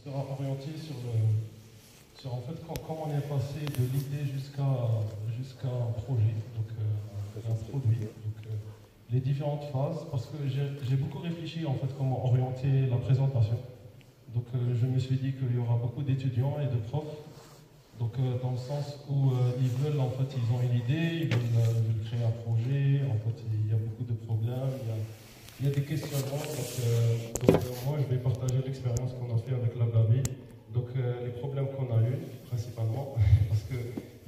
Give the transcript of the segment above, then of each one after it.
sera orienté sur en fait comment on est passé de l'idée jusqu'à un projet, donc un produit. Donc, les différentes phases, parce que j'ai beaucoup réfléchi en fait comment orienter la présentation. Donc je me suis dit qu'il y aura beaucoup d'étudiants et de profs. Donc dans le sens où ils veulent, en fait, ils ont une idée, ils veulent créer un projet, en fait il y a beaucoup de problèmes, il y a des questionnements. Donc moi je vais partager l'expérience qu'on a fait avec LabLabi. Donc les problèmes qu'on a eu principalement, parce que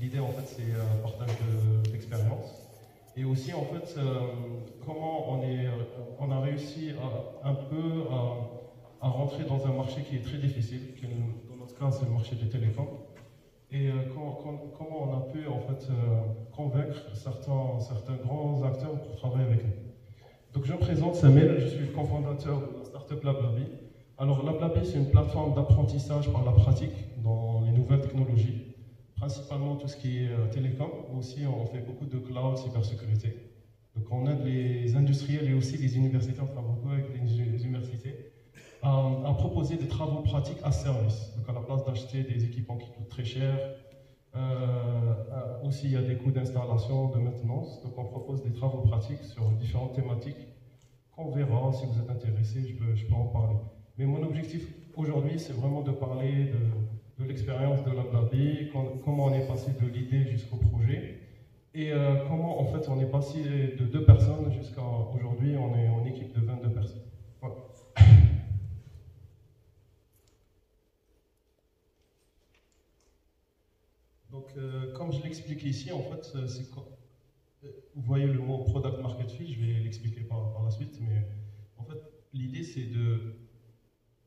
l'idée en fait c'est un partage d'expérience. Et aussi en fait comment on a réussi un peu à rentrer dans un marché qui est très difficile, qui dans notre cas c'est le marché des télécoms. Et comment on a pu en fait convaincre certains grands acteurs pour travailler avec nous. Donc je me présente, Samel, je suis le cofondateur de la startup LabLabi. Alors LabLabi c'est une plateforme d'apprentissage par la pratique dans les nouvelles technologies, principalement tout ce qui est télécom, mais aussi on fait beaucoup de cloud, cybersécurité. Donc on aide les industriels et aussi les universités, on travaille beaucoup avec les universités, à proposer des travaux pratiques à service. Donc à la place d'acheter des équipements qui coûtent très cher, aussi il y a des coûts d'installation, de maintenance. Donc on propose des travaux pratiques sur différentes thématiques qu'on verra. Si vous êtes intéressé, je peux en parler. Mais mon objectif aujourd'hui, c'est vraiment de parler de l'expérience de LabLabi, comment on est passé de l'idée jusqu'au projet, et comment en fait on est passé de 2 personnes jusqu'à aujourd'hui, on est en équipe de 22 personnes. Voilà. Donc, comme je l'explique ici, en fait, vous voyez le mot product market fit, je vais l'expliquer par la suite, mais en fait, l'idée c'est de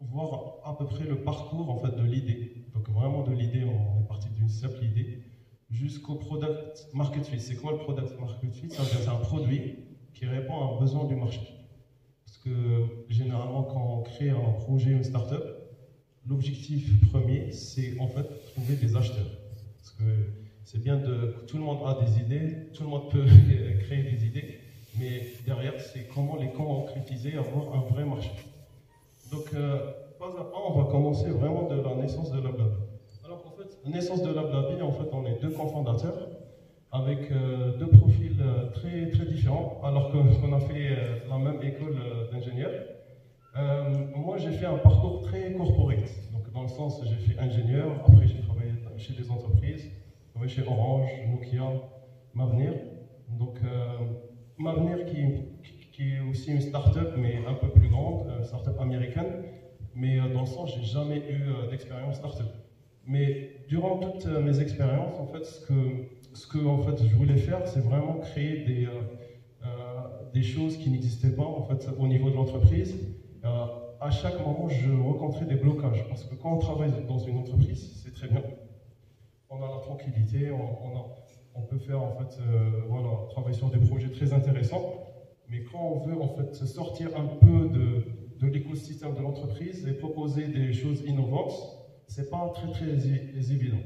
voir à peu près le parcours en fait de l'idée. Donc vraiment de l'idée, on est parti d'une simple idée jusqu'au product market fit. C'est quoi le product market fit? C'est un produit qui répond à un besoin du marché. Parce que généralement, quand on crée un projet, une startup, l'objectif premier, c'est en fait trouver des acheteurs. Parce que c'est bien que tout le monde a des idées, tout le monde peut créer des idées, mais derrière, c'est comment les concrétiser, avoir un vrai marché. Donc, pas à pas, on va commencer vraiment de la naissance de LabLabi. Alors en fait, la naissance de LabLabi, en fait, on est 2 cofondateurs avec 2 profils très, très différents, alors qu'on a fait la même école d'ingénieur. Moi, j'ai fait un parcours très corporate. Donc, dans le sens, j'ai fait ingénieur, après j'ai travaillé chez des entreprises, j'ai travaillé chez Orange, Nokia, Mavenir. Donc, Mavenir qui est aussi une start-up, mais un peu plus grande, start-up américaine. Mais dans le sens, j'ai jamais eu d'expérience start-up. Mais durant toutes mes expériences, en fait, ce que en fait, je voulais faire, c'est vraiment créer des choses qui n'existaient pas en fait, au niveau de l'entreprise. À chaque moment, je rencontrais des blocages. Parce que quand on travaille dans une entreprise, c'est très bien. On a la tranquillité, on peut faire en fait, voilà, travailler sur des projets très intéressants. Mais quand on veut en fait sortir un peu de l'écosystème de l'entreprise et proposer des choses innovantes, c'est pas très très évident.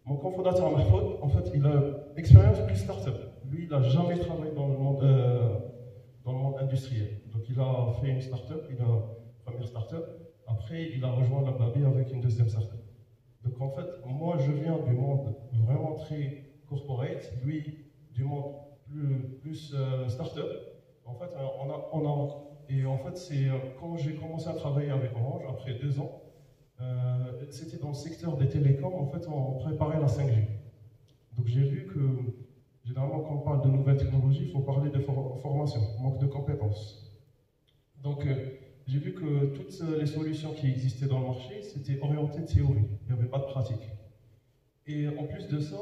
Mon cofondateur Mahfoud, en fait, il a expérience plus start-up. Lui, il n'a jamais travaillé dans le monde industriel. Donc, il a fait une start-up, il a une première start-up. Après, il a rejoint LabLabi avec une deuxième start-up. Donc, en fait, moi, je viens du monde vraiment très corporate, lui, du monde plus start-up. En fait, et en fait, c'est quand j'ai commencé à travailler avec Orange, après 2 ans, c'était dans le secteur des télécoms, en fait, on préparait la 5G. Donc j'ai vu que, généralement, quand on parle de nouvelles technologies, il faut parler de formation, manque de compétences. Donc j'ai vu que toutes les solutions qui existaient dans le marché, c'était orienté théorie, il n'y avait pas de pratique. Et en plus de ça,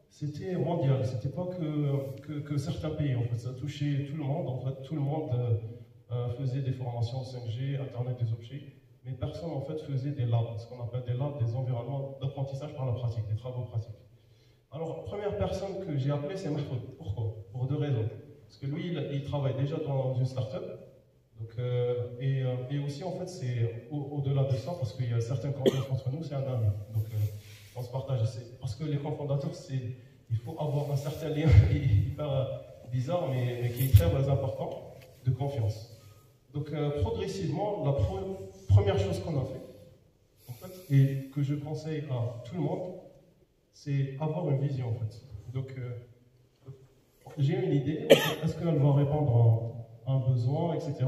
c'était mondial, c'était pas que certains pays, en fait, ça touchait tout le monde, en fait, tout le monde faisait des formations 5G, Internet des objets, mais personne, en fait, faisait des labs, ce qu'on appelle des labs, des environnements d'apprentissage par la pratique, des travaux pratiques. Alors, la première personne que j'ai appelée, c'est Mahfoud. Pourquoi? Pour 2 raisons. Parce que lui, il travaille déjà dans une start-up, donc, et aussi, en fait, c'est au-delà de ça, parce qu'il y a certaines confiances entre nous, c'est un ami. Donc, on se partage. Parce que les cofondateurs, il faut avoir un certain lien hyper bizarre, mais qui est très important, de confiance. Donc, progressivement, la première chose qu'on a fait, en fait, et que je conseille à tout le monde, c'est avoir une vision en fait. Donc, j'ai une idée, est-ce qu'elle va répondre à un besoin, etc.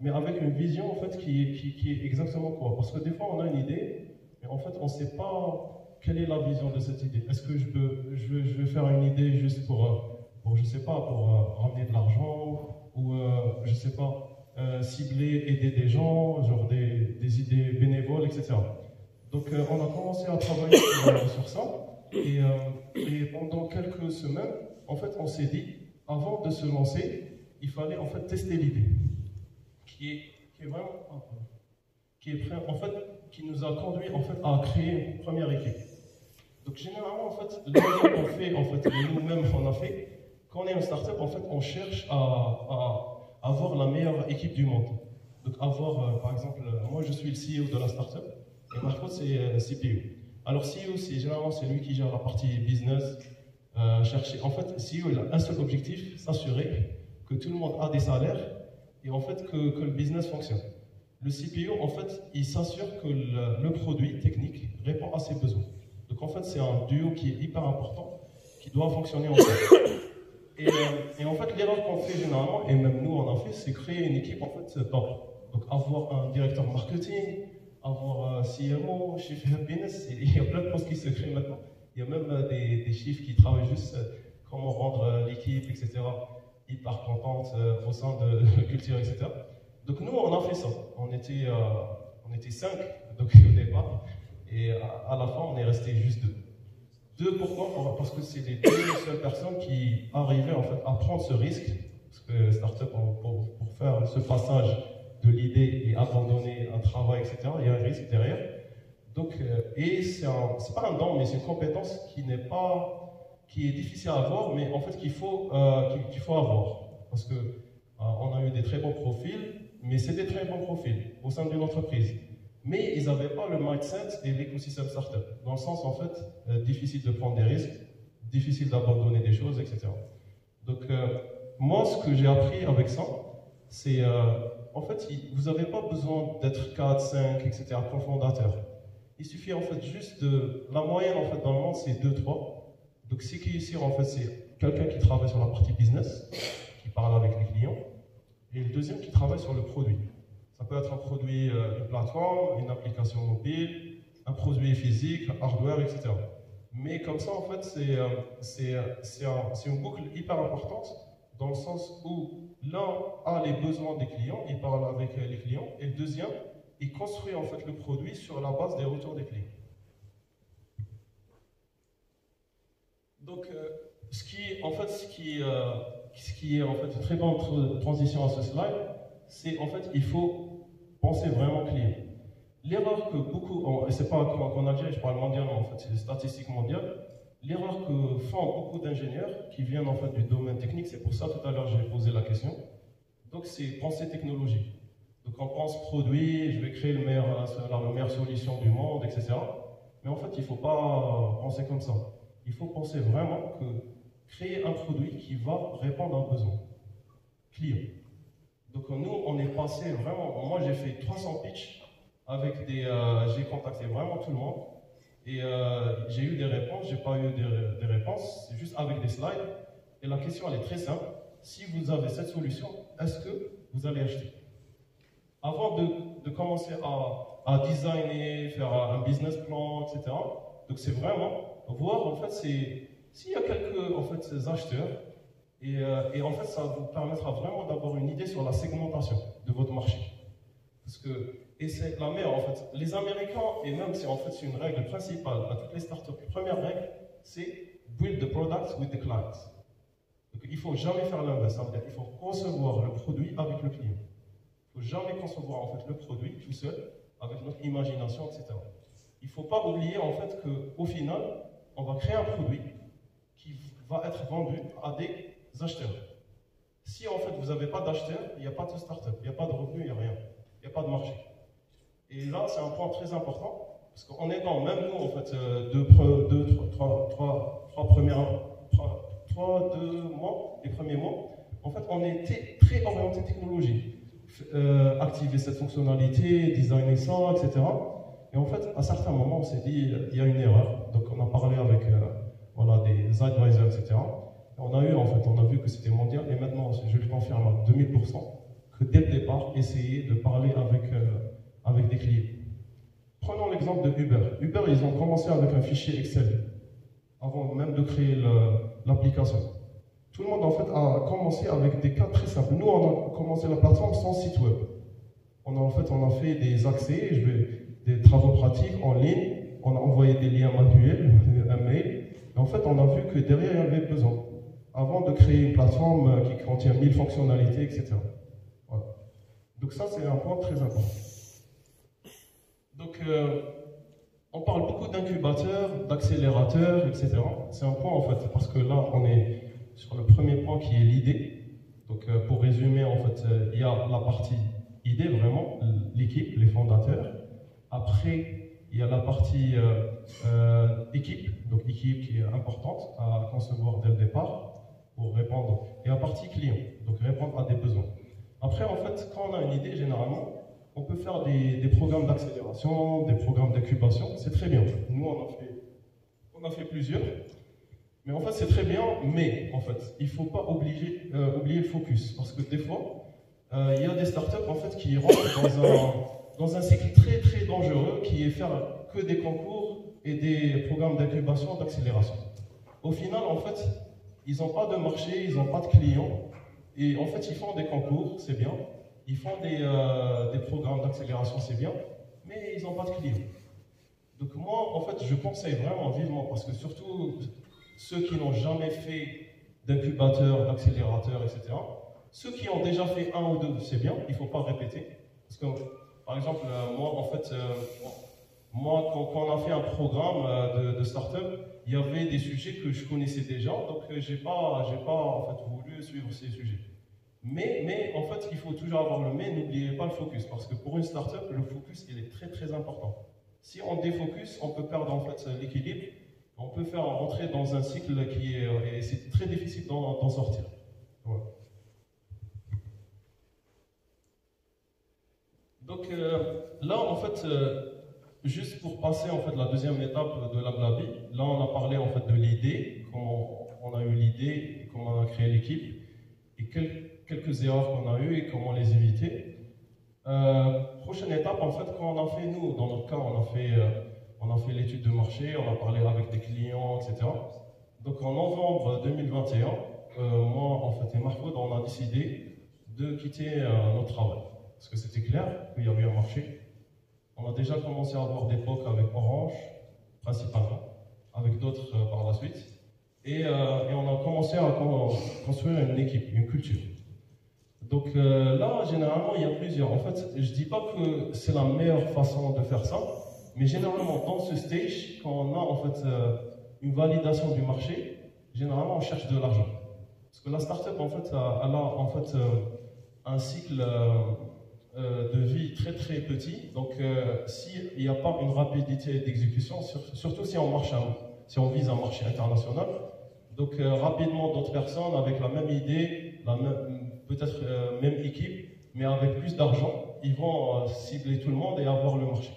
Mais avec une vision en fait qui est exactement quoi. Parce que des fois on a une idée, mais en fait on ne sait pas quelle est la vision de cette idée. Est-ce que je vais faire une idée juste pour je sais pas, pour ramener de l'argent, ou je sais pas, cibler, aider des gens, genre des idées bénévoles, etc. Donc on a commencé à travailler sur ça, et pendant quelques semaines, en fait on s'est dit, avant de se lancer, il fallait en fait tester l'idée, qui est vraiment, en fait, qui nous a conduit en fait à créer une première équipe. Donc généralement en fait, l'idée qu'on fait, en fait, nous-mêmes on a fait, quand on est une startup, en fait, on cherche à avoir la meilleure équipe du monde. Donc avoir, par exemple, moi je suis le CEO de la startup, et Marco c'est CPO. Alors CEO, généralement c'est lui qui gère la partie business, chercher. En fait, CEO il a un seul objectif, s'assurer que tout le monde a des salaires et en fait que le business fonctionne. Le CPO, en fait, il s'assure que le produit technique répond à ses besoins. Donc en fait, c'est un duo qui est hyper important, qui doit fonctionner ensemble. Et en fait, l'erreur qu'on fait généralement, et même nous on en fait, c'est créer une équipe en fait top. Donc avoir un directeur marketing, avoir un CMO, chief happiness, il y a plein de postes qui se créent maintenant. Il y a même des chiffres qui travaillent juste comment rendre l'équipe, etc., hyper contente au sein de la culture, etc. Donc nous, on a fait ça. On était 5 donc, au départ, et à la fin, on est resté juste 2. 2, pourquoi? Parce que c'est les 2 seules personnes qui arrivaient en fait à prendre ce risque, parce que startup, pour faire ce passage de l'idée et abandonner un travail, etc., il y a un risque derrière. Donc, et c'est pas un don, mais c'est une compétence qui est difficile à avoir, mais en fait qu'il faut avoir. Parce que on a eu des très bons profils, mais c'est des très bons profils au sein d'une entreprise. Mais ils n'avaient pas le mindset et l'écosystème startup. Dans le sens, en fait, difficile de prendre des risques, difficile d'abandonner des choses, etc. Donc, moi, ce que j'ai appris avec ça, c'est, en fait, vous n'avez pas besoin d'être 4, 5, etc., cofondateurs. Il suffit, en fait, juste de... La moyenne, en fait, dans le monde, c'est 2, 3. Donc, ce qui est ici, en fait, c'est quelqu'un qui travaille sur la partie business, qui parle avec les clients, et le deuxième qui travaille sur le produit. Ça peut être un produit, une plateforme, une application mobile, un produit physique, un hardware, etc. Mais comme ça, en fait, c'est une boucle hyper importante dans le sens où l'un a les besoins des clients, il parle avec les clients, et le deuxième, il construit en fait le produit sur la base des retours des clients. Donc, ce qui est en fait une très bonne transition à ce slide, c'est en fait il faut penser vraiment client. L'erreur que beaucoup, et c'est pas qu'en Algérie, je parle mondialement en fait, c'est des statistiques mondiales. L'erreur que font beaucoup d'ingénieurs qui viennent en fait du domaine technique, c'est pour ça tout à l'heure j'ai posé la question. Donc c'est penser technologie. Donc on pense produit, je vais créer la meilleure solution du monde, etc. Mais en fait il ne faut pas penser comme ça. Il faut penser vraiment que créer un produit qui va répondre à un besoin client. Donc nous, on est passé vraiment, moi j'ai fait 300 pitchs avec j'ai contacté vraiment tout le monde et j'ai eu des réponses, j'ai pas eu des réponses, c'est juste avec des slides. Et la question elle est très simple, si vous avez cette solution, est-ce que vous allez acheter? Avant de commencer à designer, faire un business plan, etc. Donc c'est vraiment voir en fait s'il y a quelques en fait, acheteurs. Et en fait, ça vous permettra vraiment d'avoir une idée sur la segmentation de votre marché. Parce que, et c'est la meilleure en fait. Les Américains, et même si en fait c'est une règle principale à toutes les startups, la première règle, c'est build the product with the clients. Donc il ne faut jamais faire l'inverse. Il faut concevoir le produit avec le client. Il ne faut jamais concevoir en fait le produit tout seul, avec notre imagination, etc. Il ne faut pas oublier en fait qu'au final, on va créer un produit qui va être vendu à des acheteurs. Si en fait vous n'avez pas d'acheteurs, il n'y a pas de start-up, il n'y a pas de revenus, il n'y a rien, il n'y a pas de marché. Et là, c'est un point très important, parce qu'en étant, même nous, en fait, 2 mois, les premiers mois, en fait, on était très orienté technologie. Activer cette fonctionnalité, designer ça, etc. Et en fait, à certains moments, on s'est dit, il y a une erreur. Donc, on a parlé avec voilà, des advisors, etc. Et on a vu que c'était mondial. Et maintenant, je le confirme à 2000%, que dès le départ, essayer de parler avec des clients. Prenons l'exemple de Uber. Uber, ils ont commencé avec un fichier Excel, avant même de créer l'application. Tout le monde, en fait, a commencé avec des cas très simples. Nous, on a commencé la plateforme sans site web. On a fait des accès, des travaux pratiques en ligne, on a envoyé des liens manuels, un mail, et en fait, on a vu que derrière, il y avait besoin, avant de créer une plateforme qui contient 1000 fonctionnalités, etc. Voilà. Donc ça, c'est un point très important. Donc, on parle beaucoup d'incubateurs, d'accélérateurs, etc. C'est un point, en fait, parce que là, on est sur le premier point qui est l'idée. Donc, pour résumer, en fait, il y a la partie idée, vraiment, l'équipe, les fondateurs. Après, il y a la partie équipe, donc équipe qui est importante à concevoir dès le départ pour répondre. Et la partie client, donc répondre à des besoins. Après, en fait, quand on a une idée, généralement, on peut faire des programmes d'accélération, des programmes d'incubation. C'est très bien. Nous, on a fait plusieurs. Mais en fait, c'est très bien, mais en fait, il ne faut pas oublier le focus. Parce que des fois, il y a des startups en fait, qui rentrent dans un cycle très très dangereux qui est faire que des concours et des programmes d'incubation, d'accélération. Au final, en fait, ils n'ont pas de marché, ils n'ont pas de clients. Et en fait, ils font des concours, c'est bien. Ils font des programmes d'accélération, c'est bien. Mais ils n'ont pas de clients. Donc moi, en fait, je conseille vraiment vivement, parce que surtout ceux qui n'ont jamais fait d'incubateur, d'accélérateur, etc., ceux qui ont déjà fait un ou deux, c'est bien, il ne faut pas répéter. Parce que, par exemple, moi, en fait, quand on a fait un programme de start-up, il y avait des sujets que je connaissais déjà, donc j'ai pas en fait, voulu suivre ces sujets. Mais en fait, il faut toujours avoir le mais, n'oubliez pas le focus, parce que pour une start-up, le focus, il est très très important. Si on défocus, on peut perdre en fait l'équilibre, on peut faire rentrer dans un cycle qui est, et c'est très difficile d'en sortir. Voilà. Donc là, en fait, juste pour passer en fait la deuxième étape de l'Ablabi, là on a parlé en fait de l'idée, comment on a eu l'idée, comment on a créé l'équipe, et quelques erreurs qu'on a eues et comment les éviter. Prochaine étape, en fait, quand on a fait, nous, dans notre cas, on a fait l'étude de marché, on a parlé avec des clients, etc. Donc en novembre 2021, moi, en fait, et Mahfoud, on a décidé de quitter notre travail. Parce que c'était clair qu'il y avait un marché. On a déjà commencé à avoir des POC avec Orange, principalement, avec d'autres par la suite. Et on a commencé à construire une équipe, une culture. Donc là, généralement, il y a plusieurs. En fait, je ne dis pas que c'est la meilleure façon de faire ça, mais généralement, dans ce stage, quand on a en fait une validation du marché, généralement, on cherche de l'argent. Parce que la startup, en fait, elle a en fait un cycle de vie très très petit. Donc, s'il n'y a pas une rapidité d'exécution, surtout si on vise un marché international, donc rapidement d'autres personnes avec la même idée, peut-être même équipe, mais avec plus d'argent, ils vont cibler tout le monde et avoir le marché.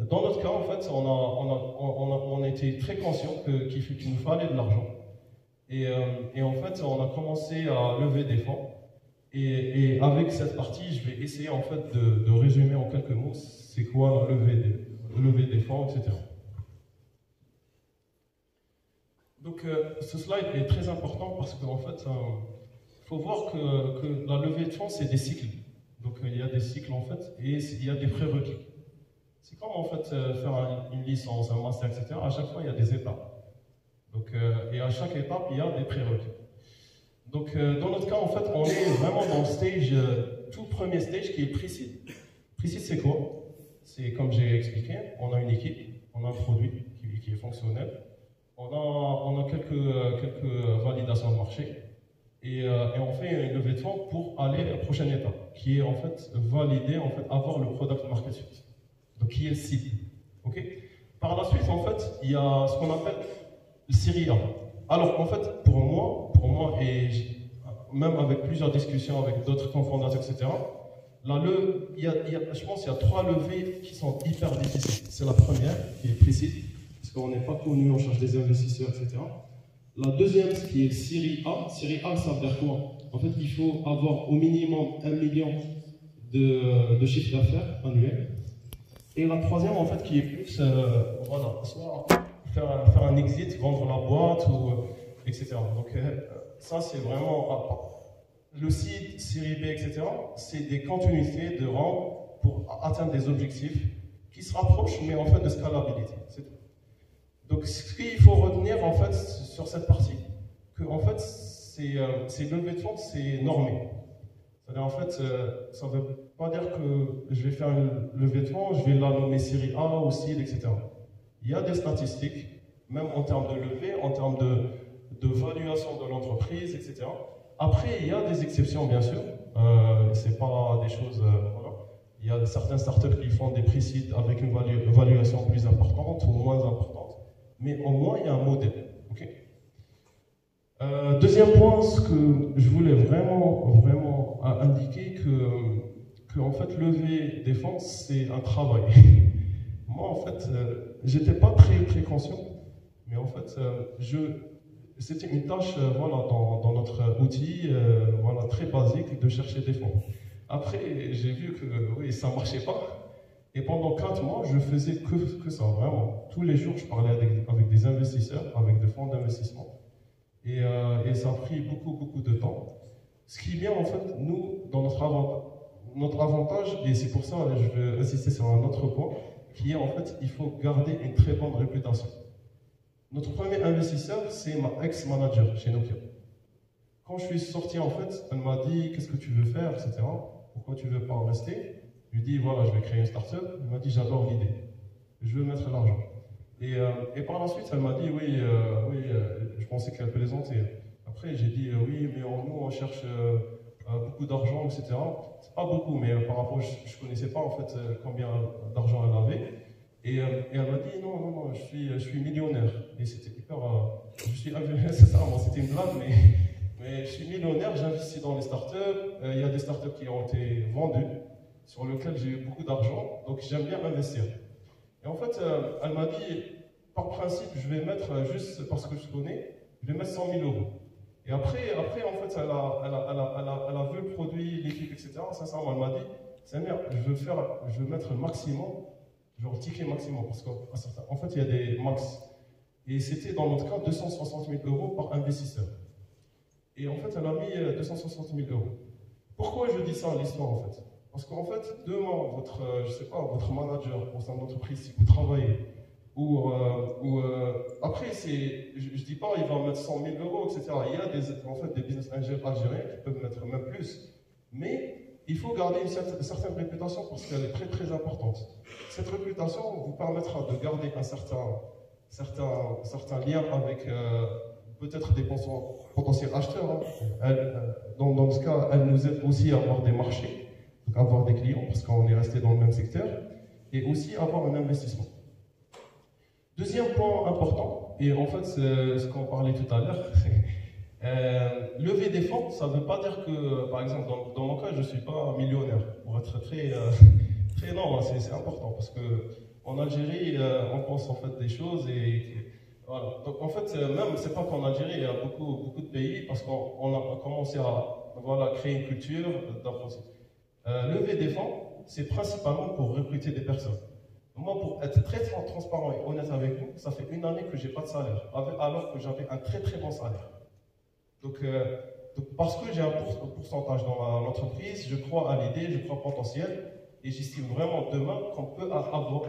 Dans notre cas, en fait, on était très conscient qu'il nous fallait de l'argent. Et en fait, on a commencé à lever des fonds. Et avec cette partie, je vais essayer en fait de résumer en quelques mots c'est quoi lever des fonds, etc. Donc ce slide est très important parce qu'en fait, il faut voir que la levée de fonds, c'est des cycles. Donc il y a des cycles en fait, et il y a des prérequis. C'est comme en fait faire une licence, un master, etc. À chaque fois, il y a des étapes. Donc, et à chaque étape, il y a des prérequis. Donc dans notre cas, en fait, on est vraiment dans le stage, tout premier stage qui est précis. Précis, c'est quoi? C'est comme j'ai expliqué, on a une équipe, on a un produit qui est fonctionnel, on a quelques validations de marché, et on fait une levée de fonds pour aller à la prochaine étape, qui est en fait valider, en fait, avoir le product market fit. Donc qui est le cible. Okay. Par la suite, en fait, il y a ce qu'on appelle le Série A. Alors en fait, pour moi, et même avec plusieurs discussions avec d'autres cofondateurs, etc., Je pense qu'il y a 3 levées qui sont hyper difficiles. C'est la première, qui est précise, parce qu'on n'est pas connu, on cherche des investisseurs, etc. La deuxième, qui est série A. Série A, ça veut dire quoi? En fait, il faut avoir au minimum 1 million de chiffre d'affaires annuel. Et la troisième, en fait, qui est plus, voilà, soit faire un exit, vendre la boîte, etc. Donc, ça, c'est vraiment... Le site, série B, etc., c'est des continuités de rang pour atteindre des objectifs qui se rapprochent, mais en fait, de scalabilité. C'est tout. Donc, ce qu'il faut retenir, en fait, sur cette partie, que, en fait, c'est levée de fonds, c'est normé. C'est-à-dire, en fait, ça ne veut pas dire que je vais faire une levée de fonds, je vais la nommer série A ou CID, etc. Il y a des statistiques, même en termes de levée, en termes de valuation de l'entreprise, etc. Après, il y a des exceptions, bien sûr. Ce n'est pas des choses... voilà. Il y a certaines startups qui font des pré-seed avec une valuation plus importante ou moins importante. Mais au moins, il y a un modèle. Okay. Deuxième point, ce que je voulais vraiment indiquer, que en fait, lever des fonds, c'est un travail. Moi, en fait, j'étais pas très conscient, mais en fait, c'était une tâche voilà, dans notre outil voilà, très basique de chercher des fonds. Après, j'ai vu que oui, ça ne marchait pas. Et pendant 4 mois, je faisais que ça, vraiment. Tous les jours, je parlais avec des investisseurs, avec des fonds d'investissement. Et ça a pris beaucoup de temps. Ce qui est bien, en fait, nous, dans notre avantage, et c'est pour ça que je vais insister sur un autre point, qui est en fait, il faut garder une très bonne réputation. Notre premier investisseur, c'est ma ex-manager chez Nokia. Quand je suis sorti, en fait, elle m'a dit « Qu'est-ce que tu veux faire, etc. Pourquoi tu ne veux pas en rester ?» Je lui ai dit « Voilà, je vais créer une start-up. » Elle m'a dit « J'adore l'idée. Je veux mettre l'argent. » Et par la suite, elle m'a dit « Oui, je pensais qu'elle plaisantait. » Après, j'ai dit « Oui, mais nous, on cherche beaucoup d'argent, etc. » C'est pas beaucoup, mais par rapport, je ne connaissais pas, en fait, combien d'argent elle avait. Et elle m'a dit non, je suis millionnaire. Et c'était hyper. C'est ça, c'était une blague, mais je suis millionnaire, j'investis dans les startups. Il y a des startups qui ont été vendues, sur lesquelles j'ai eu beaucoup d'argent, donc j'aime bien investir. Et en fait, elle m'a dit, par principe, je vais mettre, juste parce que je connais, je vais mettre 100 000 euros. Et après en fait, elle a vu le produit, l'équipe, etc. Sincèrement, elle m'a dit, Samir, je veux mettre le maximum. Genre ticket maximum, parce qu'en fait, il y a des max. Et c'était dans notre cas 260 000 euros par investisseur. Et en fait, elle a mis 260 000 euros. Pourquoi je dis ça à l'histoire, en fait? Parce qu'en fait, demain, votre manager au sein de l'entreprise, si vous travaillez, après, je dis pas, il va mettre 100 000 euros, etc. Il y a en fait, des business angels algériens qui peuvent mettre même plus. Mais il faut garder une certaine réputation parce qu'elle est très importante. Cette réputation vous permettra de garder un certain lien avec peut-être des potentiels acheteurs. Hein. Dans ce cas, elle nous aide aussi à avoir des marchés, donc avoir des clients parce qu'on est resté dans le même secteur, et aussi avoir un investissement. Deuxième point important, et en fait c'est ce qu'on parlait tout à l'heure, lever des fonds, ça ne veut pas dire que, par exemple, dans mon cas, je ne suis pas millionnaire. Pour être très non, c'est important parce qu'en Algérie, on pense en fait des choses et voilà. Donc en fait, même, c'est pas qu'en Algérie, il y a beaucoup de pays parce qu'on a commencé à créer une culture d'approche. Lever des fonds, c'est principalement pour recruter des personnes. Moi, pour être très transparent et honnête avec vous, ça fait 1 année que je n'ai pas de salaire, alors que j'avais un très bon salaire. Donc, parce que j'ai un pourcentage dans l'entreprise, je crois à l'idée, je crois au potentiel, et j'estime vraiment demain qu'on peut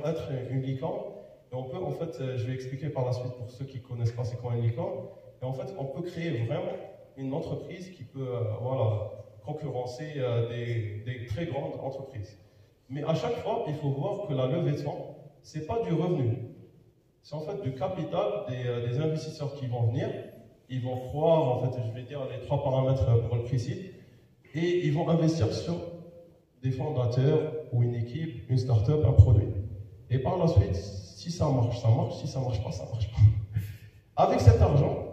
être une licorne, et on peut, en fait, je vais expliquer par la suite pour ceux qui ne connaissent pas c'est quoi une licorne, et en fait, on peut créer vraiment une entreprise qui peut, concurrencer des très grandes entreprises. Mais à chaque fois, il faut voir que la levée de fonds, ce n'est pas du revenu, c'est en fait du capital des investisseurs qui vont venir. Ils vont croire, en fait, je vais dire les 3 paramètres pour le précis, et ils vont investir sur des fondateurs ou une équipe, une start-up, un produit. Et par la suite, si ça marche, ça marche, si ça marche pas, ça marche pas. Avec cet argent,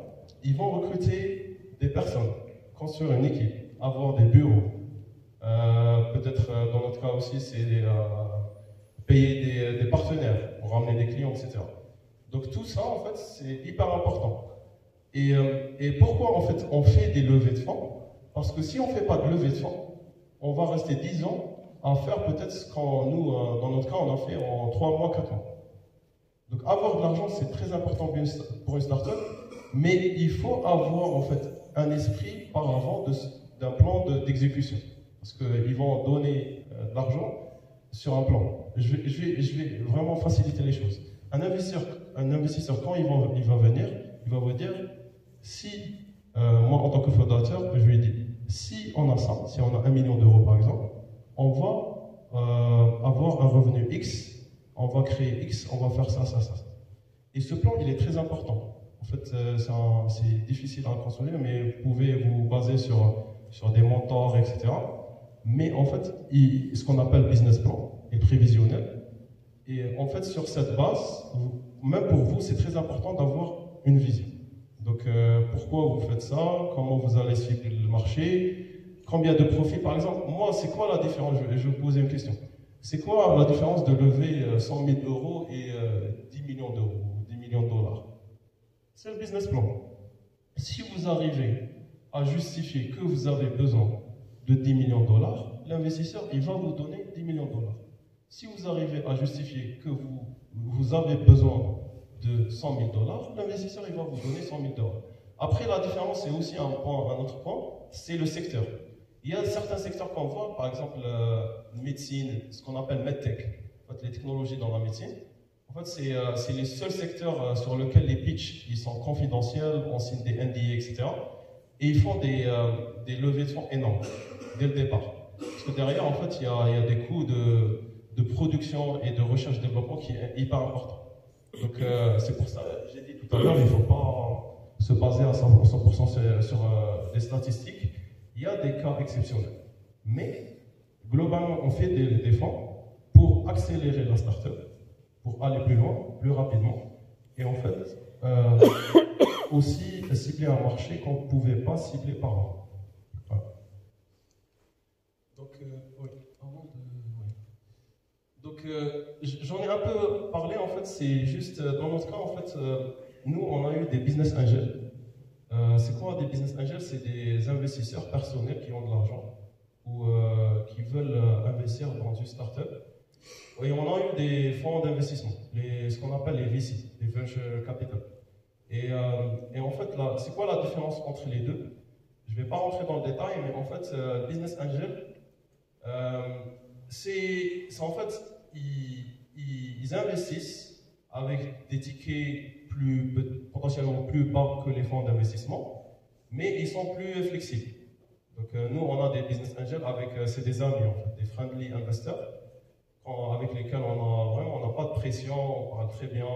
ils vont recruter des personnes, construire une équipe, avoir des bureaux, Peut-être dans notre cas aussi, c'est payer des partenaires pour ramener des clients, etc. Donc tout ça, en fait, c'est hyper important. Et pourquoi, en fait, on fait des levées de fonds? Parce que si on ne fait pas de levée de fonds, on va rester 10 ans à faire peut-être ce qu'on nous, dans notre cas, on a fait en 3 mois, 4 mois. Donc avoir de l'argent, c'est très important pour une start-up, mais il faut avoir, en fait, un esprit par avant d'un plan d'exécution. Parce qu'ils vont donner de l'argent sur un plan. Je vais vraiment faciliter les choses. Un investisseur quand il va venir, il va vous dire, si, moi en tant que fondateur, je lui dis, si on a ça, si on a 1 million d'euros par exemple, on va avoir un revenu X, on va créer X, on va faire ça, ça, ça. Et ce plan, il est très important. En fait, c'est difficile à construire, mais vous pouvez vous baser sur des mentors, etc. Mais en fait, ce qu'on appelle business plan est prévisionnel. Et en fait, sur cette base, même pour vous, c'est très important d'avoir une vision. Donc, pourquoi vous faites ça? Comment vous allez suivre le marché? Combien de profits? Par exemple, moi, c'est quoi la différence? Je vais vous poser une question. C'est quoi la différence de lever 100 000 euros et 10 millions d'euros, 10 millions de dollars? C'est le business plan. Si vous arrivez à justifier que vous avez besoin de 10 millions de dollars, l'investisseur, il va vous donner 10 millions de dollars. Si vous arrivez à justifier que vous avez besoin de 100 000 dollars, l'investisseur, il va vous donner 100 000 dollars. Après, la différence, c'est aussi un autre point, c'est le secteur. Il y a certains secteurs qu'on voit, par exemple, médecine, ce qu'on appelle medtech, en fait, les technologies dans la médecine. En fait, c'est les seuls secteurs sur lesquels les pitchs ils sont confidentiels, on signe des NDA, etc. Et ils font des levées de fonds énormes, dès le départ. Parce que derrière, en fait, il y a des coûts de production et de recherche-développement qui est hyper important. Donc, c'est pour ça, j'ai dit tout à l'heure, il ne faut pas se baser à 100% sur des statistiques. Il y a des cas exceptionnels. Mais, globalement, on fait des fonds pour accélérer la start-up, pour aller plus loin, plus rapidement. Et en fait, aussi cibler un marché qu'on ne pouvait pas cibler par avant. Voilà. Donc, oui, Donc, j'en ai un peu parlé, en fait, c'est juste, dans notre cas, en fait, nous, on a eu des business angels. C'est quoi des business angels? C'est des investisseurs personnels qui ont de l'argent ou qui veulent investir dans une start-up. Et on a eu des fonds d'investissement, ce qu'on appelle les VC, les Venture Capital. Et en fait, c'est quoi la différence entre les deux? Je ne vais pas rentrer dans le détail, mais en fait, business angel, c'est en fait, ils investissent avec des tickets potentiellement plus bas que les fonds d'investissement, mais ils sont plus flexibles. Donc nous, on a des business angels c'est des amis, en fait, des friendly investors, avec lesquels on n'a pas de pression, on parle très bien,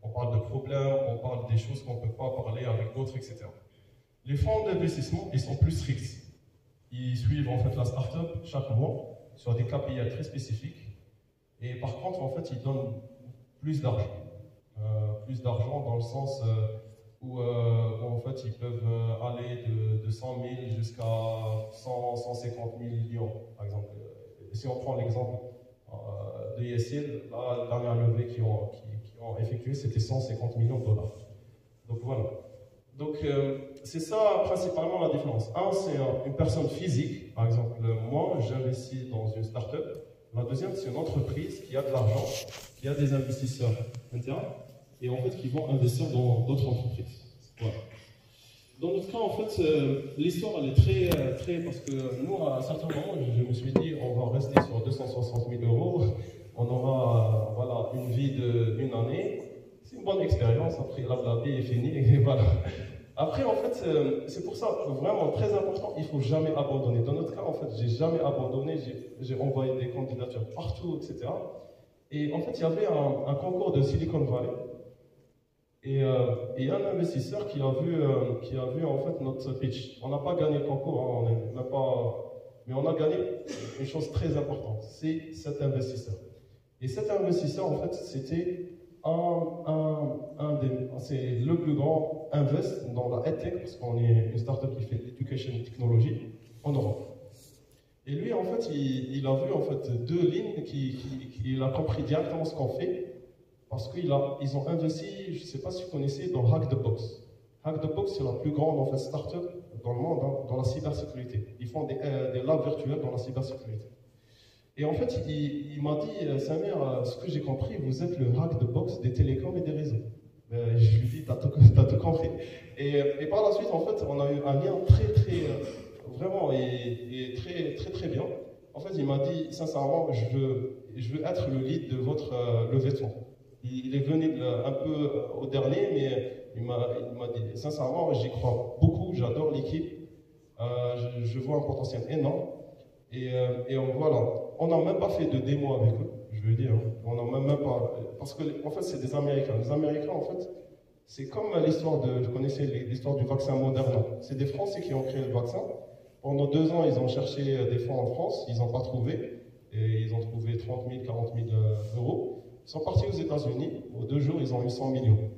on parle de problèmes, on parle des choses qu'on ne peut pas parler avec d'autres, etc. Les fonds d'investissement, ils sont plus stricts. Ils suivent en fait la start-up chaque mois sur des KPI très spécifiques. Et par contre, en fait, ils donnent plus d'argent. Plus d'argent dans le sens où en fait, ils peuvent aller de 100 000 jusqu'à 100, 150 millions, par exemple. Si on prend l'exemple de ISL, la dernière levée qu'ils ont effectuée, c'était 150 millions de dollars. Donc voilà. Donc c'est ça principalement la différence. Un, c'est une personne physique, par exemple moi j'investis dans une start-up. La deuxième, c'est une entreprise qui a de l'argent, qui a des investisseurs internes et en fait qui vont investir dans d'autres entreprises. Voilà. Dans notre cas, en fait, l'histoire elle est très parce que nous à un certain moment, je me suis dit on va rester sur 260 000 euros, on aura voilà une vie d'une année. C'est une bonne expérience, après la vie est finie, et voilà. Après, en fait, c'est pour ça, vraiment très important, il ne faut jamais abandonner. Dans notre cas, en fait, j'ai jamais abandonné, j'ai envoyé des candidatures partout, etc. Et en fait, il y avait un concours de Silicon Valley, et un investisseur qui a vu en fait notre pitch. On n'a pas gagné le concours, hein, on est même pas, mais on a gagné une chose très importante, c'est cet investisseur. Et cet investisseur, en fait, c'était c'est le plus grand invest dans la EdTech, parce qu'on est une startup qui fait l'éducation technologie en Europe. Et lui, en fait, il a vu en fait deux lignes il a compris directement ce qu'on fait parce qu'ils ont investi, je ne sais pas si vous connaissez, dans Hack the Box. Hack the Box, c'est la plus grande en fait, start-up dans le monde dans la cybersécurité. Ils font des labs virtuels dans la cybersécurité. Et en fait, il m'a dit, Samir, ce que j'ai compris, vous êtes le Hack the Box des télécoms et des réseaux. Je lui dis, t'as tout compris. Et par la suite, en fait, on a eu un lien vraiment, et très bien. En fait, il m'a dit, sincèrement, je veux être le lead de votre levée de fonds. Il est venu un peu au dernier, mais il m'a dit, sincèrement, j'y crois beaucoup, j'adore l'équipe, je vois un potentiel énorme. Et voilà, on n'a même pas fait de démo avec eux, je veux dire. On n'a même pas. Parce que, en fait, c'est des Américains. Les Américains, en fait, c'est comme l'histoire de. Vous connaissez l'histoire du vaccin Moderna. C'est des Français qui ont créé le vaccin. Pendant 2 ans, ils ont cherché des fonds en France, ils n'ont pas trouvé. Et ils ont trouvé 30 000, 40 000 euros. Ils sont partis aux États-Unis. En 2 jours, ils ont eu 100 millions.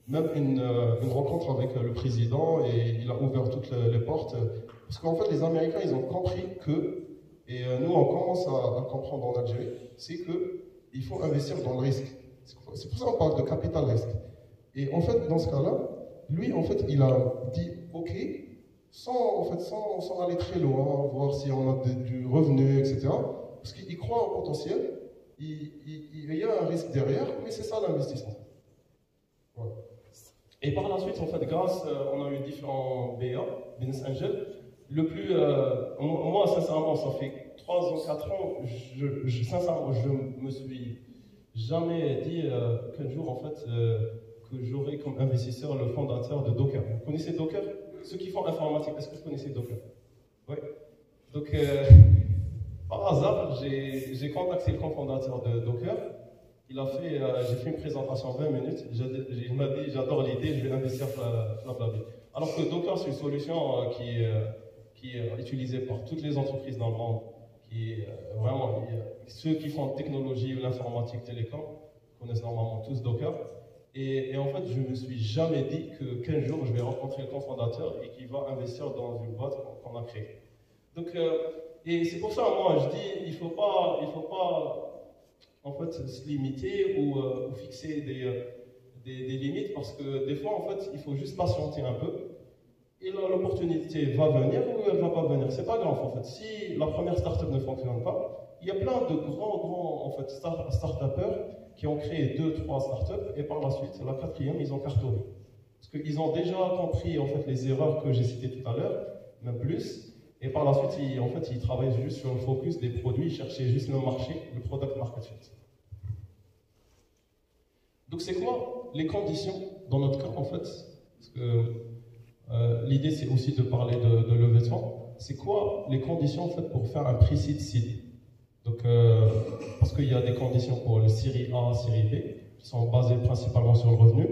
Même une rencontre avec le président, et il a ouvert toutes les portes. Parce qu'en fait, les Américains, ils ont compris que. Et nous, on commence à comprendre en Algérie, c'est qu'il faut investir dans le risque. C'est pour ça qu'on parle de capital risque. Et en fait, dans ce cas-là, lui, en fait, il a dit OK, sans aller très loin, voir si on a du revenu, etc. Parce qu'il croit au potentiel, il y a un risque derrière, mais c'est ça l'investissement. Voilà. Et par la suite, en fait, on a eu différents BA, Business Angel. Le plus, moi, sincèrement, ça fait 3 ou 4 ans, sincèrement, je me suis jamais dit qu'un jour, en fait, que j'aurais comme investisseur le fondateur de Docker. Vous connaissez Docker? Ceux qui font informatique, est-ce que vous connaissez Docker? Oui. Donc, par hasard, j'ai contacté le cofondateur de Docker. J'ai fait une présentation 20 minutes. Il m'a dit, j'adore l'idée, je vais investir Flablaby. Alors que Docker, c'est une solution qui est utilisée par toutes les entreprises dans le monde. Vraiment, ceux qui font technologie ou l'informatique télécom connaissent normalement tous Docker. Et en fait, je ne me suis jamais dit qu'un jour, je vais rencontrer le cofondateur et qu'il va investir dans une boîte qu'on a créée. Donc, et c'est pour ça, moi, je dis, il faut pas en fait, se limiter ou fixer des limites, parce que des fois, en fait, il faut juste patienter un peu. Et l'opportunité va venir ou elle ne va pas venir. C'est pas grave, en fait. Si la première start-up ne fonctionne pas, il y a plein de grands en fait, start-upers qui ont créé 2, 3 start-up, et par la suite, la 4e, ils ont cartonné. Parce qu'ils ont déjà compris en fait, les erreurs que j'ai citées tout à l'heure, même plus, et par la suite, ils travaillent juste sur le focus des produits, ils cherchaient juste le marché, le product market fit. Donc c'est quoi les conditions dans notre cas, en fait? Parce que l'idée, c'est aussi de parler de levée de fonds. C'est quoi les conditions, en fait, pour faire un pre-seed seed? Donc, parce qu'il y a des conditions pour le série A, série B, qui sont basées principalement sur le revenu.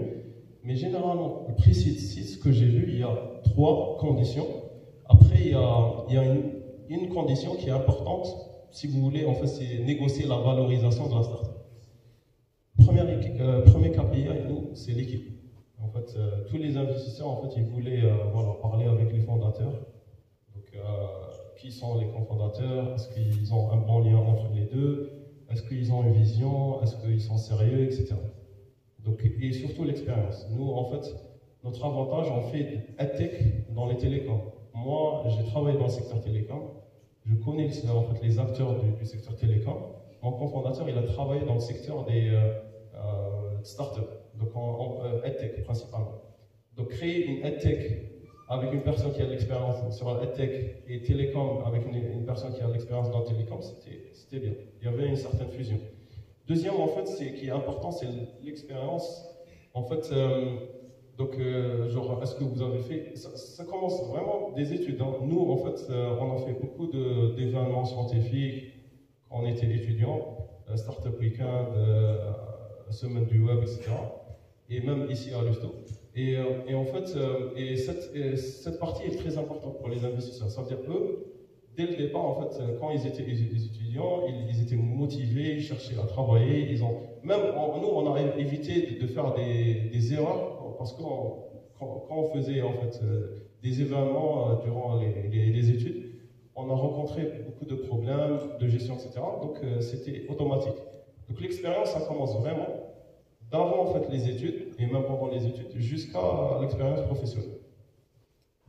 Mais généralement, le pre-seed seed, ce que j'ai vu, il y a 3 conditions. Après, il y a une condition qui est importante, si vous voulez, en fait, c'est négocier la valorisation de la startup. Premier KPI, nous, c'est l'équipe. En fait, tous les investisseurs, en fait, ils voulaient parler avec les fondateurs. Donc, qui sont les cofondateurs? Est-ce qu'ils ont un bon lien entre les deux? Est-ce qu'ils ont une vision? Est-ce qu'ils sont sérieux, etc. Donc, et surtout l'expérience. Nous, en fait, notre avantage, on fait EdTech dans les télécoms. Moi, j'ai travaillé dans le secteur télécom. Je connais en fait, les acteurs du secteur télécom. Mon cofondateur, il a travaillé dans le secteur des startups, donc en EdTech principalement. Donc, créer une EdTech avec une personne qui a de l'expérience sur la EdTech et télécom avec une personne qui a de l'expérience dans le télécom, c'était bien. Il y avait une certaine fusion. Deuxième, en fait, qui est important, c'est l'expérience. En fait, genre, est-ce que vous avez fait... Ça commence vraiment des études. Hein. Nous, en fait, on a fait beaucoup d'événements scientifiques quand on était étudiants, Startup Weekend, Semaine du Web, etc. Et même ici à Lusto. Et en fait, cette partie est très importante pour les investisseurs. Ça veut dire eux, dès le départ, en fait, quand ils étaient des étudiants, ils étaient motivés, ils cherchaient à travailler. Nous, on a évité de faire des erreurs, parce que quand on faisait en fait des événements durant les études, on a rencontré beaucoup de problèmes de gestion, etc. Donc c'était automatique. Donc l'expérience, ça commence vraiment d'avant en fait les études, et même pendant les études, jusqu'à l'expérience professionnelle.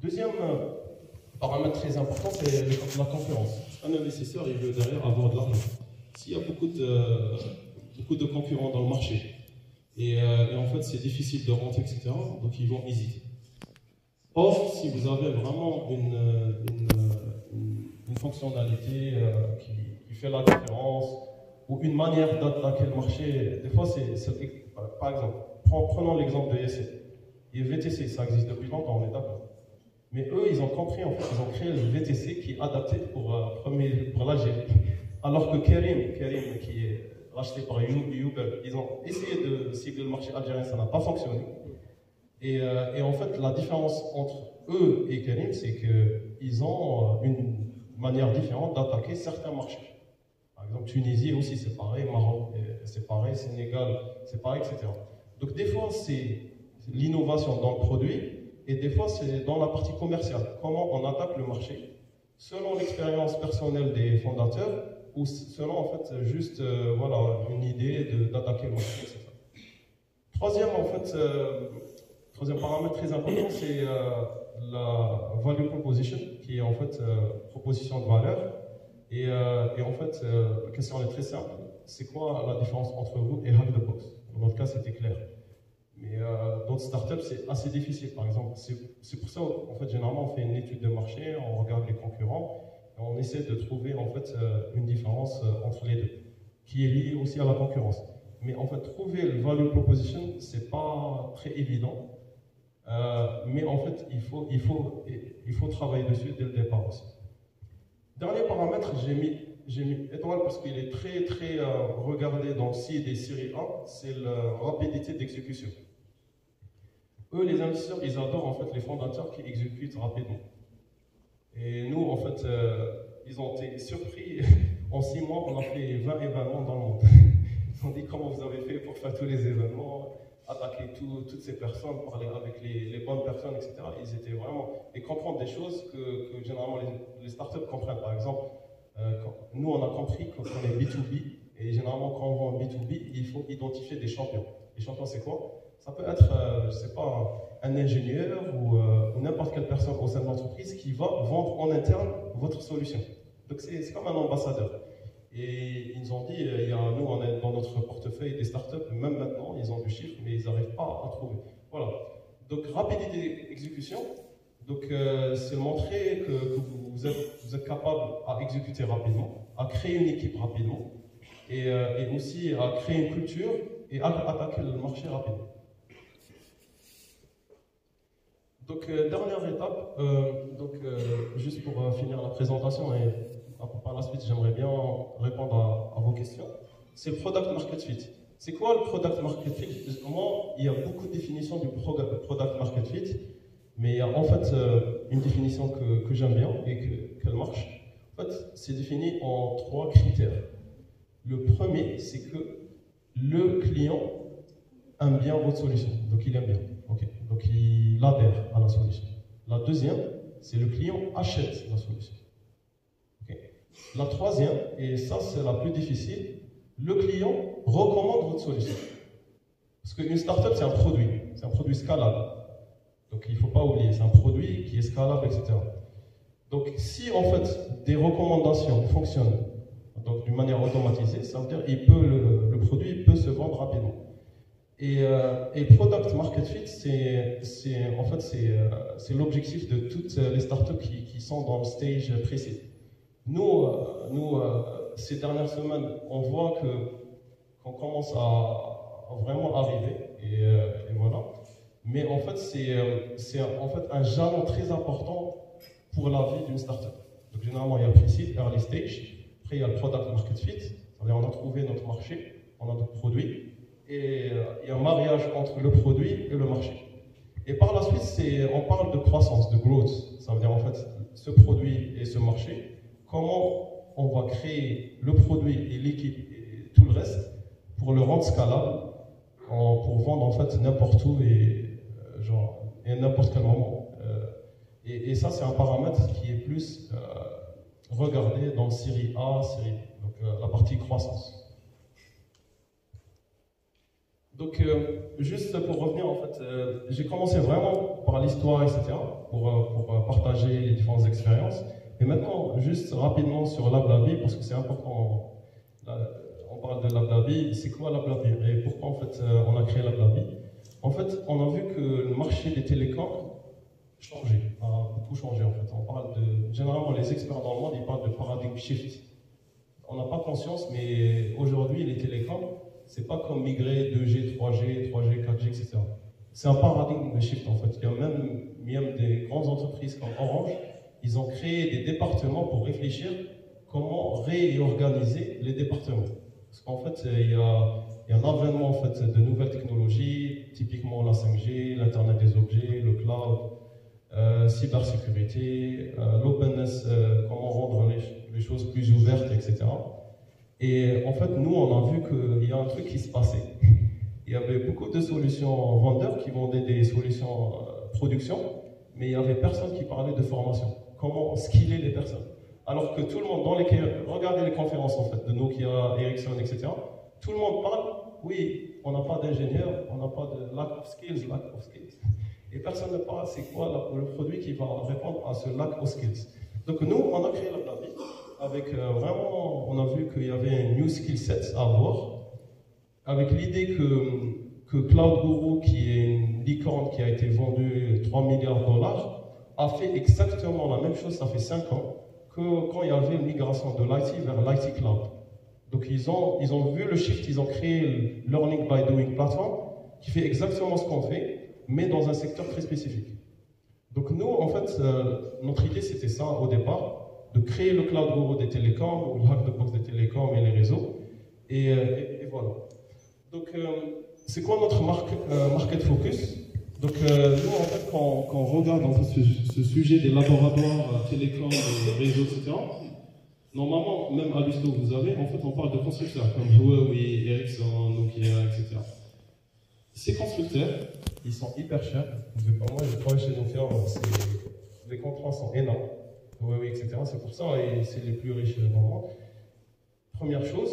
Deuxième paramètre très important, c'est la concurrence. Un investisseur, il veut derrière avoir de l'argent. S'il y a beaucoup de concurrents dans le marché, et en fait c'est difficile de rentrer, etc., donc ils vont hésiter. Or, si vous avez vraiment une fonctionnalité qui fait la différence, ou une manière d'attaquer le marché, des fois par exemple, prenons l'exemple de ESC. Et VTC, ça existe depuis longtemps, on est d'accord. Mais eux, ils ont compris, en fait, ils ont créé le VTC qui est adapté pour l'Algérie. Alors que Kerim, qui est racheté par Uber, ils ont essayé de cibler le marché algérien, ça n'a pas fonctionné. Et en fait, la différence entre eux et Kerim, c'est qu'ils ont une manière différente d'attaquer certains marchés. Par exemple, Tunisie aussi, c'est pareil, Maroc, c'est pareil, Sénégal, c'est pareil, etc. Donc des fois, c'est l'innovation dans le produit, et des fois, c'est dans la partie commerciale. Comment on attaque le marché, selon l'expérience personnelle des fondateurs, ou selon, en fait, juste, voilà, une idée d'attaquer le marché, etc. Troisième paramètre très important, c'est la value proposition, qui est en fait proposition de valeur. Et en fait, la question est très simple. C'est quoi la différence entre vous et Hack the Box? Dans notre cas, c'était clair. Mais dans d'autres startups, c'est assez difficile. Par exemple, c'est pour ça, en fait, généralement, on fait une étude de marché, on regarde les concurrents, et on essaie de trouver en fait une différence entre les deux, qui est liée aussi à la concurrence. Mais en fait, trouver le value proposition, c'est pas très évident. Mais en fait, il faut travailler dessus dès le départ aussi. Dernier paramètre, j'ai mis étoile parce qu'il est très regardé dans le seed et série 1, c'est la rapidité d'exécution. Eux, les investisseurs, ils adorent en fait les fondateurs qui exécutent rapidement. Et nous, en fait, ils ont été surpris. En 6 mois, on a fait 20 événements dans le monde. Ils ont dit comment vous avez fait pour faire tous les événements, attaquer toutes ces personnes, parler avec les bonnes personnes, etc. Ils étaient vraiment... Et comprendre des choses que généralement les startups comprennent. Par exemple, nous, on a compris qu'on est B2B, et généralement, quand on vend B2B, il faut identifier des champions. Les champions, c'est quoi? Ça peut être, je ne sais pas, un ingénieur ou n'importe quelle personne au sein de l'entreprise qui va vendre en interne votre solution. Donc, c'est comme un ambassadeur. Et ils nous ont dit, nous, on est dans notre portefeuille des startups, même maintenant, ils ont du chiffre, mais ils n'arrivent pas à trouver. Voilà. Donc, rapidité d'exécution. Donc, c'est montrer que vous êtes capable à exécuter rapidement, à créer une équipe rapidement, et aussi à créer une culture et à attaquer le marché rapidement. Donc, dernière étape, juste pour finir la présentation et par la suite, j'aimerais bien répondre à vos questions. C'est le Product Market Fit. C'est quoi le Product Market Fit? Moi, il y a beaucoup de définitions du Product Market Fit, mais il y a en fait une définition que j'aime bien et qu'elle marche. En fait, c'est défini en 3 critères. Le premier, c'est que le client aime bien votre solution, donc il aime bien. Okay. Donc il adhère à la solution. La deuxième, c'est le client achète la solution. Okay. La troisième, et ça c'est la plus difficile, le client recommande votre solution. Parce qu'une startup, c'est un produit scalable. Donc il ne faut pas oublier, c'est un produit qui est scalable, etc. Donc si en fait des recommandations fonctionnent donc d'une manière automatisée, ça veut dire que le produit peut se vendre rapidement. Et Product Market Fit, c'est l'objectif de toutes les startups qui sont dans le stage précis. Nous, ces dernières semaines, on voit qu'on commence à vraiment arriver, et voilà. Mais en fait, c'est en fait un jalon très important pour la vie d'une startup. Donc généralement, il y a le pre-seed, early stage. Après, il y a le Product Market Fit. C'est-à-dire, on a trouvé notre marché, on a notre produit. Et il y a un mariage entre le produit et le marché. Et par la suite, on parle de croissance, de growth. Ça veut dire en fait ce produit et ce marché, comment on va créer le produit et l'équipe et tout le reste pour le rendre scalable, pour vendre en fait n'importe où et n'importe quel moment. Et ça, c'est un paramètre qui est plus regarder dans série A, série B, donc la partie croissance. Donc, juste pour revenir, en fait, j'ai commencé vraiment par l'histoire, etc., pour partager les différentes expériences. Et maintenant, juste rapidement sur LabLabi, parce que c'est important, on parle de LabLabi, c'est quoi LabLabi et pourquoi, en fait, on a créé LabLabi? En fait, on a vu que le marché des télécoms changé, a beaucoup changé, en fait. On parle de, généralement, les experts dans le monde, ils parlent de paradigm shift. On n'a pas conscience, mais aujourd'hui, les télécoms, c'est pas comme migrer 2G, 3G, 3G, 4G, etc. C'est un paradigme shift, en fait. Il y a même des grandes entreprises comme Orange, ils ont créé des départements pour réfléchir comment réorganiser les départements. Parce qu'en fait, il y a un avènement, en fait, de nouvelles technologies, typiquement la 5G, l'Internet des objets, le cloud, cybersécurité, l'openness, comment rendre les choses plus ouvertes, etc. Et en fait, nous, on a vu qu'il y a un truc qui se passait. Il y avait beaucoup de solutions vendeurs qui vendaient des solutions production, mais il n'y avait personne qui parlait de formation. Comment skiller les personnes? Alors que tout le monde, regardez les conférences en fait, de Nokia, Ericsson, etc. Tout le monde parle, oui, on n'a pas d'ingénieur, on n'a pas de lack of skills. Et personne ne parle, c'est quoi le produit qui va répondre à ce lack of skills. Donc nous, on a créé LabLabi avec vraiment, on a vu qu'il y avait un new skill set à avoir, avec l'idée que Cloud Guru, qui est une licorne qui a été vendue 3 milliards de dollars, a fait exactement la même chose, ça fait 5 ans, que quand il y avait une migration de l'IT vers l'IT Cloud. Donc ils ont vu le shift, ils ont créé le Learning by Doing Platform, qui fait exactement ce qu'on fait, mais dans un secteur très spécifique. Donc nous, en fait, notre idée c'était ça au départ, de créer le Cloud Guru des télécoms, ou le Hack the Box des télécoms et les réseaux, et voilà. Donc, c'est quoi notre market focus? Donc, nous, en fait, quand on regarde en fait, ce sujet des laboratoires télécoms, des réseaux, etc., normalement, même à l'USTO que vous avez, en fait, on parle de constructeurs comme Huawei, Ericsson, Nokia, etc. Ces constructeurs, ils sont hyper chers. Moi, je travaille chez Nokia, les contrats sont énormes, Huawei, etc. C'est pour ça, et c'est les plus riches dans le monde. Première chose,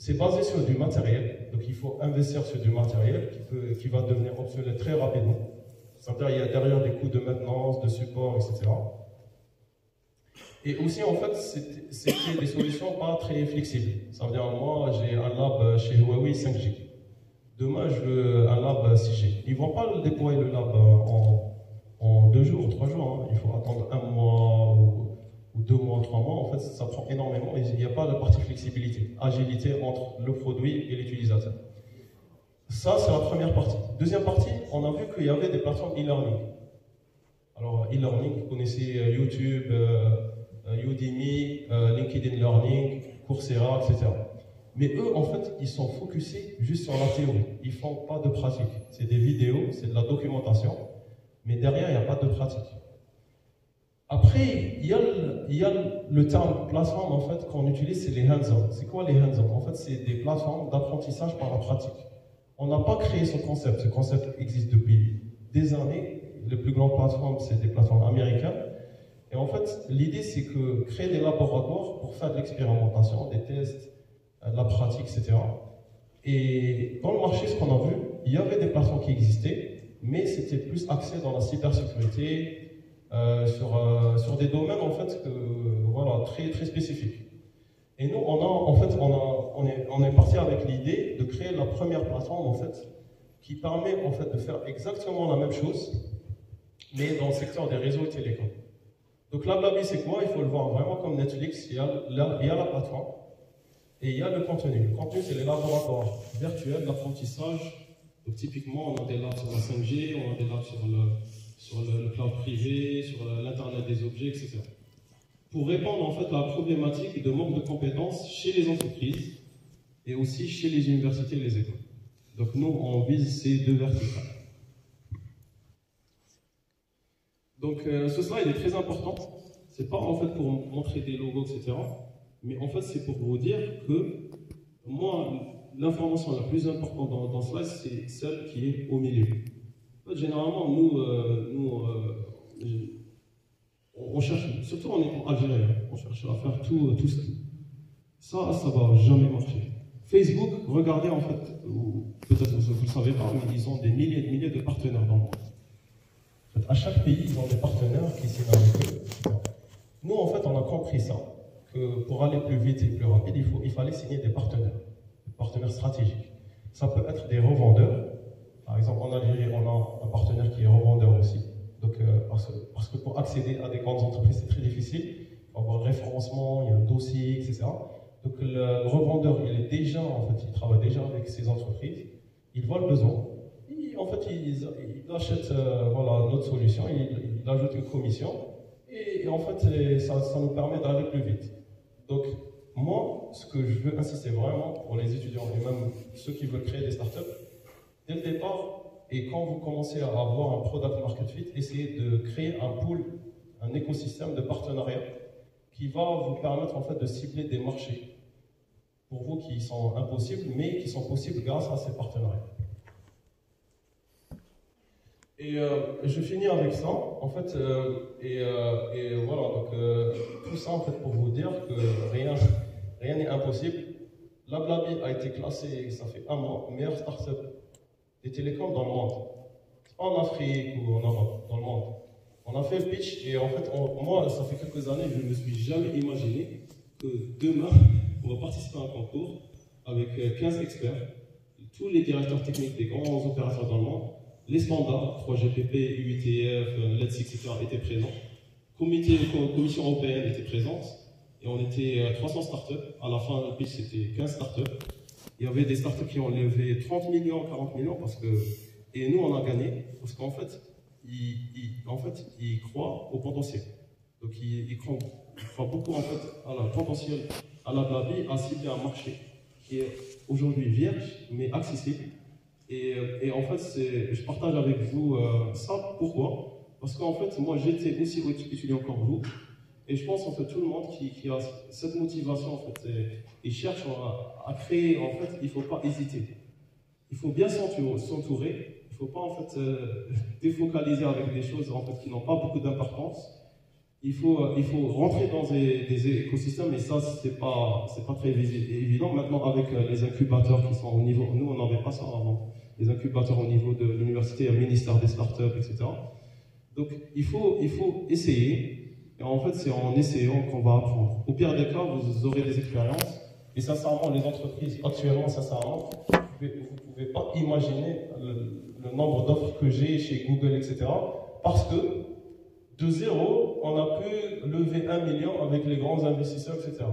c'est basé sur du matériel, donc il faut investir sur du matériel qui va devenir obsolète très rapidement. C'est-à-dire il y a derrière des coûts de maintenance, de support, etc. Et aussi, en fait, c'était des solutions pas très flexibles. Ça veut dire, moi, j'ai un lab chez Huawei 5G. Demain, je veux un lab 6G. Ils ne vont pas déployer le lab en 2 jours, 3 jours. Hein. Il faut attendre 1 mois ou 2 mois, 3 mois, en fait, ça prend énormément et il n'y a pas de partie flexibilité, agilité entre le produit et l'utilisateur. Ça, c'est la première partie. Deuxième partie, on a vu qu'il y avait des plateformes e-learning. Alors, e-learning, vous connaissez YouTube, Udemy, LinkedIn Learning, Coursera, etc. Mais eux, en fait, ils sont focusés juste sur la théorie. Ils ne font pas de pratique. C'est des vidéos, c'est de la documentation, mais derrière, il n'y a pas de pratique. Après, il y a le terme plateforme en fait qu'on utilise, c'est les hands-on. C'est quoi les hands-on? En fait, c'est des plateformes d'apprentissage par la pratique. On n'a pas créé ce concept. Ce concept existe depuis des années. Les plus grandes plateformes, c'est des plateformes américaines. Et en fait, l'idée, c'est que créer des laboratoires pour faire de l'expérimentation, des tests, de la pratique, etc. Et dans le marché, ce qu'on a vu, il y avait des plateformes qui existaient, mais c'était plus axé dans la cybersécurité, sur des domaines en fait voilà, très, très spécifiques. Et nous, on est parti avec l'idée de créer la première plateforme en fait, qui permet en fait de faire exactement la même chose, mais dans le secteur des réseaux et télécoms. Donc LabLabi, c'est quoi? Il faut le voir vraiment comme Netflix. Il y a la plateforme et il y a le contenu. Le contenu, c'est les laboratoires virtuels d'apprentissage. Donc typiquement, on a des labs sur la 5G, on a des labs sur le cloud privé, sur l'Internet des objets, etc. Pour répondre en fait à la problématique de manque de compétences chez les entreprises et aussi chez les universités et les écoles. Donc nous, on vise ces deux verticales. Donc ce slide est très important. C'est pas en fait pour montrer des logos, etc. Mais en fait, c'est pour vous dire que moi, l'information la plus importante dans ce slide, c'est celle qui est au milieu. En fait, généralement, on cherche, surtout en étant algérien, on cherche à faire tout seul. Ça va jamais marcher. Facebook, regardez en fait, peut-être vous ne le savez pas, mais ils ont des milliers de partenaires dans le monde. En fait, à chaque pays, ils ont des partenaires qui signent avec eux. Nous, en fait, on a compris ça, que pour aller plus vite et plus rapide, il fallait signer des partenaires stratégiques. Ça peut être des revendeurs. Par exemple, en Algérie, on a un partenaire qui est revendeur aussi. Donc, parce que pour accéder à des grandes entreprises, c'est très difficile. Il faut avoir le référencement, il y a un dossier, etc. Donc, le revendeur, il travaille déjà avec ces entreprises. Il voit le besoin. Et, en fait, il achète notre solution, il ajoute une commission. Et en fait, ça nous permet d'aller plus vite. Donc, moi, ce que je veux insister vraiment pour les étudiants et même ceux qui veulent créer des startups, dès le départ, et quand vous commencez à avoir un product market fit, essayez de créer un pool, un écosystème de partenariat qui va vous permettre en fait de cibler des marchés pour vous qui sont impossibles, mais qui sont possibles grâce à ces partenariats. Et je finis avec ça, en fait, voilà, donc tout ça en fait pour vous dire que rien n'est impossible. LabLabi a été classé, ça fait un mois, meilleure startup des télécoms dans le monde. Pas en Afrique ou en Europe, dans le monde. On a fait le pitch et en fait, moi, ça fait quelques années, je ne me suis jamais imaginé que demain, on va participer à un concours avec 15 experts, tous les directeurs techniques des grands opérateurs dans le monde, les standards, 3GPP, UITF, LEDS, etc. étaient présents. Commission européenne était présente. Et on était 300 startups. À la fin du pitch, c'était 15 startups. Il y avait des startups qui ont levé 30 millions, 40 millions, et nous, on a gagné, parce qu'en fait, ils croient au potentiel. Donc, ils croient beaucoup en fait, à la potentiel, à LabLabi, à cibler un marché qui est aujourd'hui vierge, mais accessible. Et en fait, je partage avec vous ça. Pourquoi? Parce qu'en fait, moi, j'étais aussi étudiant comme vous. Et je pense en fait tout le monde qui a cette motivation, en fait, il cherche à créer, en fait, il ne faut pas hésiter. Il faut bien s'entourer, il ne faut pas en fait défocaliser avec des choses en fait, qui n'ont pas beaucoup d'importance. Il faut rentrer dans des écosystèmes, et ça, c'est pas très évident. Maintenant, avec les incubateurs qui sont au niveau, nous, on n'avait pas ça avant, les incubateurs au niveau de l'université, le ministère des startups, etc. Donc, il faut essayer. Et en fait, c'est en essayant qu'on va apprendre. Au pire des cas, vous aurez des expériences. Et sincèrement, les entreprises, actuellement, sincèrement, vous ne pouvez pas imaginer le nombre d'offres que j'ai chez Google, etc. Parce que, de zéro, on a pu lever 1 million avec les grands investisseurs, etc.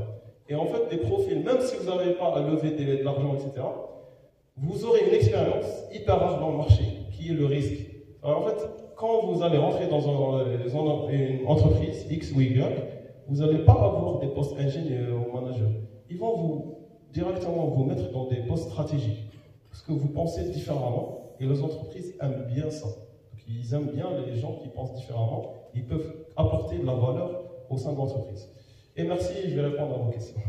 Et en fait, des profils, même si vous n'avez pas à lever de l'argent, etc., vous aurez une expérience hyper rare dans le marché, qui est le risque. Alors, en fait, quand vous allez rentrer dans une entreprise X ou Y, vous n'allez pas avoir des postes ingénieurs ou managers. Ils vont directement vous mettre dans des postes stratégiques. Parce que vous pensez différemment, et les entreprises aiment bien ça. Donc, ils aiment bien les gens qui pensent différemment. Ils peuvent apporter de la valeur au sein de l'entreprise. Et merci, je vais répondre à vos questions.